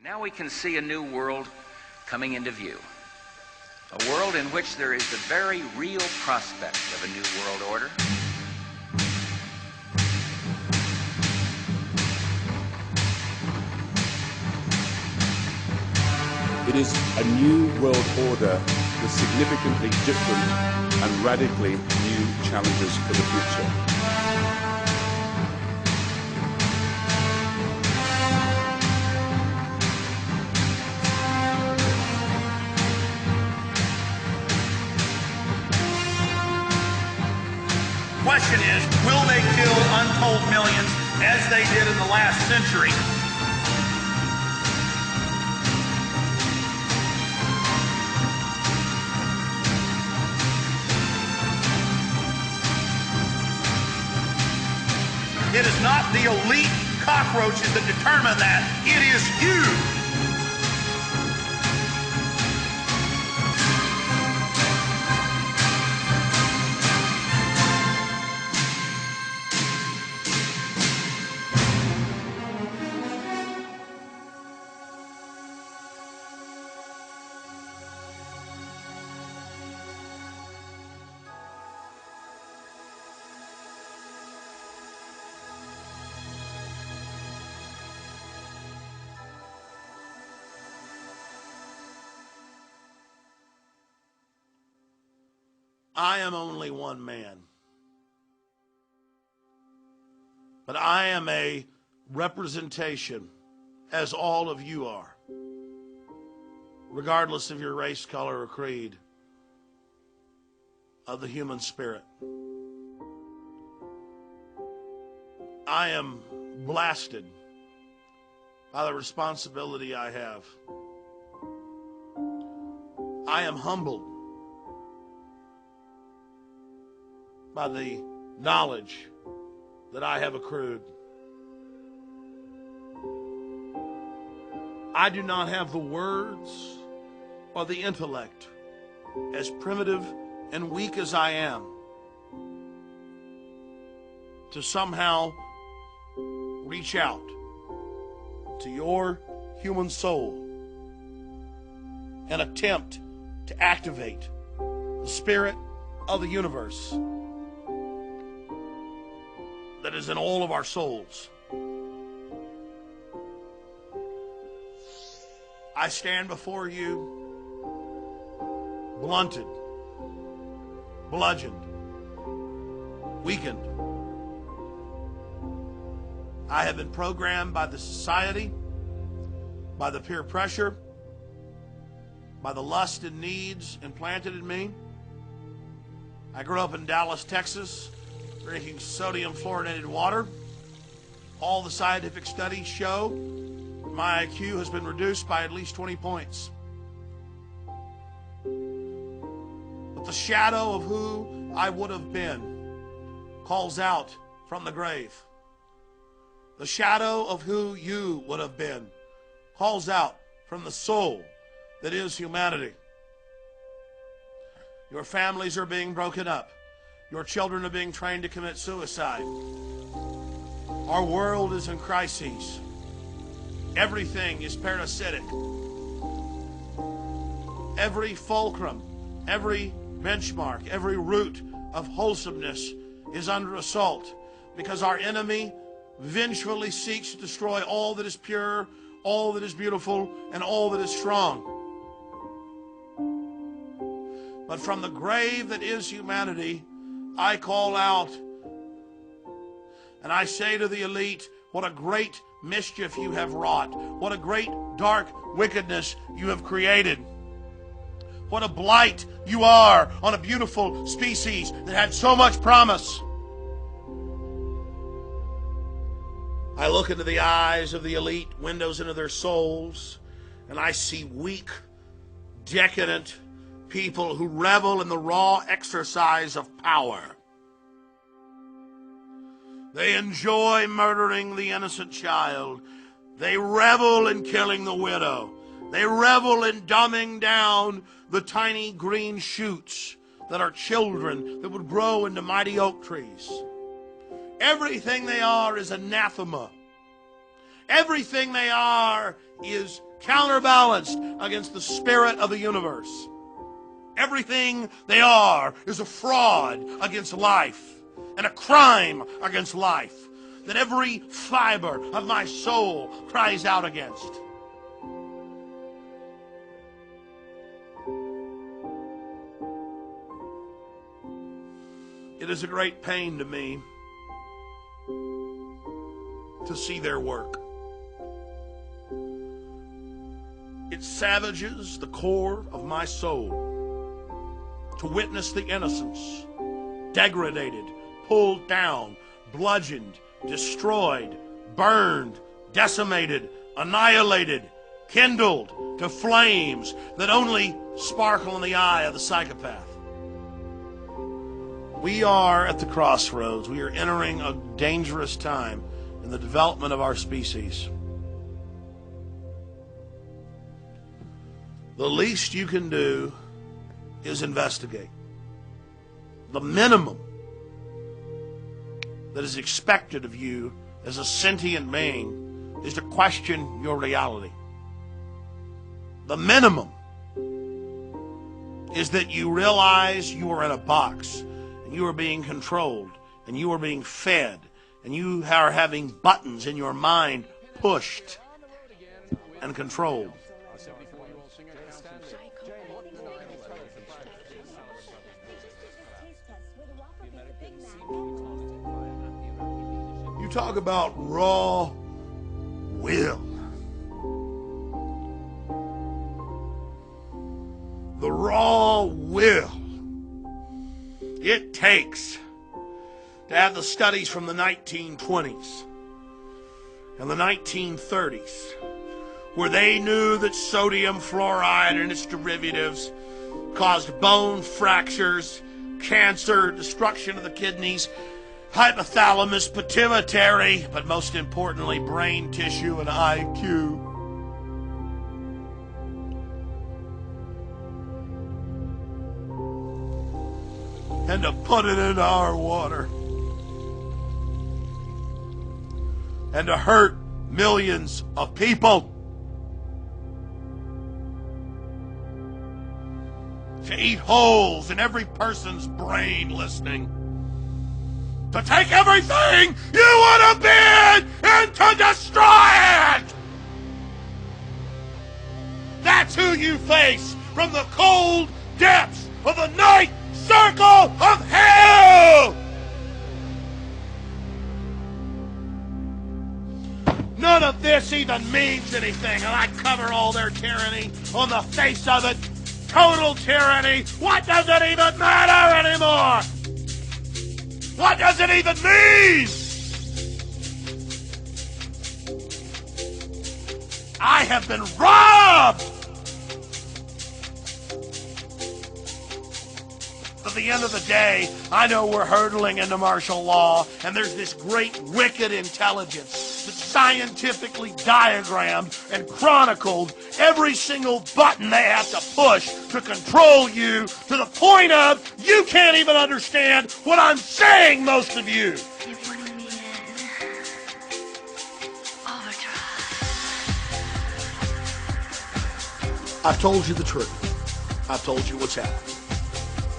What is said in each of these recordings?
Now we can see a new world coming into view. A world in which there is the very real prospect of a new world order. It is a new world order with significantly different and radically new challenges for the future. Question is, will they kill untold millions as they did in the last century? It is not the elite cockroaches that determine that. It is you. I am only one man, but I am a representation, as all of you are, regardless of your race, color, or creed, of the human spirit. I am blasted by the responsibility I have. I am humbled by the knowledge that I have accrued. I do not have the words or the intellect, as primitive and weak as I am, to somehow reach out to your human soul and attempt to activate the spirit of the universe that is in all of our souls. I stand before you blunted, bludgeoned, weakened. I have been programmed by the society, by the peer pressure, by the lust and needs implanted in me. I grew up in Dallas, Texas, drinking sodium fluorinated water. All the scientific studies show that my IQ has been reduced by at least 20 points. But the shadow of who I would have been calls out from the grave. The shadow of who you would have been calls out from the soul that is humanity. Your families are being broken up. Your children are being trained to commit suicide. Our world is in crises. Everything is parasitic. Every fulcrum, every benchmark, every root of wholesomeness is under assault because our enemy vengefully seeks to destroy all that is pure, all that is beautiful, and all that is strong. But from the grave that is humanity, I call out and I say to the elite, what a great mischief you have wrought. What a great dark wickedness you have created. What a blight you are on a beautiful species that had so much promise. I look into the eyes of the elite, windows into their souls, and I see weak, decadent people who revel in the raw exercise of power. They enjoy murdering the innocent child. They revel in killing the widow. They revel in dumbing down the tiny green shoots that are children that would grow into mighty oak trees. Everything they are is anathema. Everything they are is counterbalanced against the spirit of the universe. Everything they are is a fraud against life and a crime against life that every fiber of my soul cries out against. It is a great pain to me to see their work. It savages the core of my soul to witness the innocents degraded, pulled down, bludgeoned, destroyed, burned, decimated, annihilated, kindled to flames that only sparkle in the eye of the psychopath. We are at the crossroads. We are entering a dangerous time in the development of our species. The least you can do is investigate. The minimum that is expected of you as a sentient being is to question your reality. The minimum is that you realize you are in a box and you are being controlled and you are being fed and you are having buttons in your mind pushed and controlled. You talk about raw will. The raw will it takes to have the studies from the 1920s and the 1930s, where they knew that sodium fluoride and its derivatives caused bone fractures, cancer, destruction of the kidneys, hypothalamus, pituitary, but most importantly, brain tissue and IQ. And to put it in our water. And to hurt millions of people. To eat holes in every person's brain listening. To take everything you would have been and to destroy it! That's who you face from the cold depths of the night circle of hell! None of this even means anything, and I cover all their tyranny on the face of it. Total tyranny. What does it even matter anymore? What does it even mean? I have been robbed! At the end of the day, I know we're hurtling into martial law, and there's this great wicked intelligence that scientifically diagrammed and chronicled every single button they have to push to control you to the point of you can't even understand what I'm saying, most of you. You're putting me in overdrive. I've told you the truth. I've told you what's happening.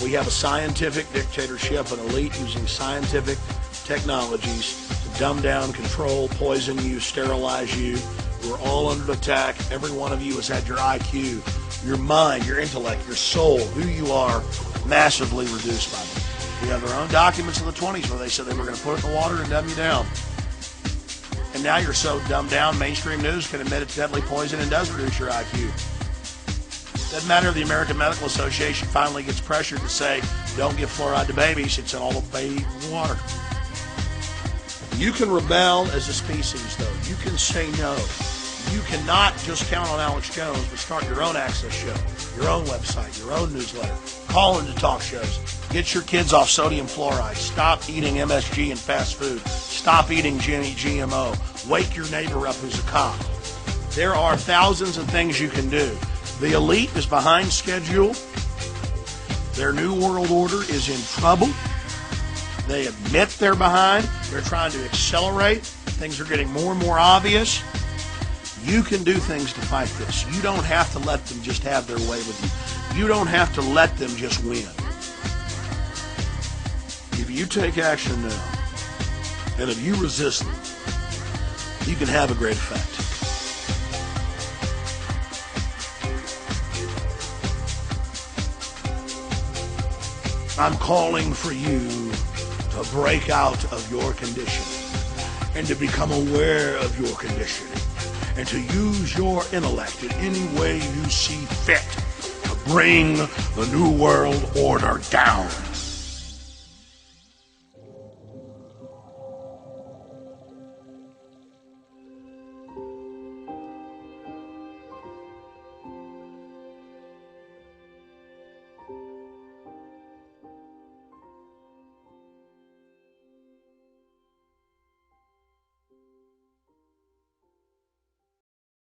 We have a scientific dictatorship, an elite using scientific technologies to dumb down, control, poison you, sterilize you. We're all under attack. Every one of you has had your IQ, your mind, your intellect, your soul, who you are, massively reduced by them. We have our own documents in the 20s where they said they were going to put it in the water and dumb you down. And now you're so dumbed down, mainstream news can admit it's deadly poison and does reduce your IQ. Doesn't matter if the American Medical Association finally gets pressured to say, don't give fluoride to babies, it's in all the baby water. You can rebel as a species, though. You can say no. You cannot just count on Alex Jones, but start your own access show, your own website, your own newsletter. Call into talk shows. Get your kids off sodium fluoride. Stop eating MSG and fast food. Stop eating GMO. Wake your neighbor up who's a cop. There are thousands of things you can do. The elite is behind schedule. Their new world order is in trouble. They admit they're behind. They're trying to accelerate. Things are getting more and more obvious. You can do things to fight this. You don't have to let them just have their way with you. You don't have to let them just win. If you take action now, and if you resist them, you can have a great effect. I'm calling for you to break out of your condition and to become aware of your condition and to use your intellect in any way you see fit to bring the New World Order down.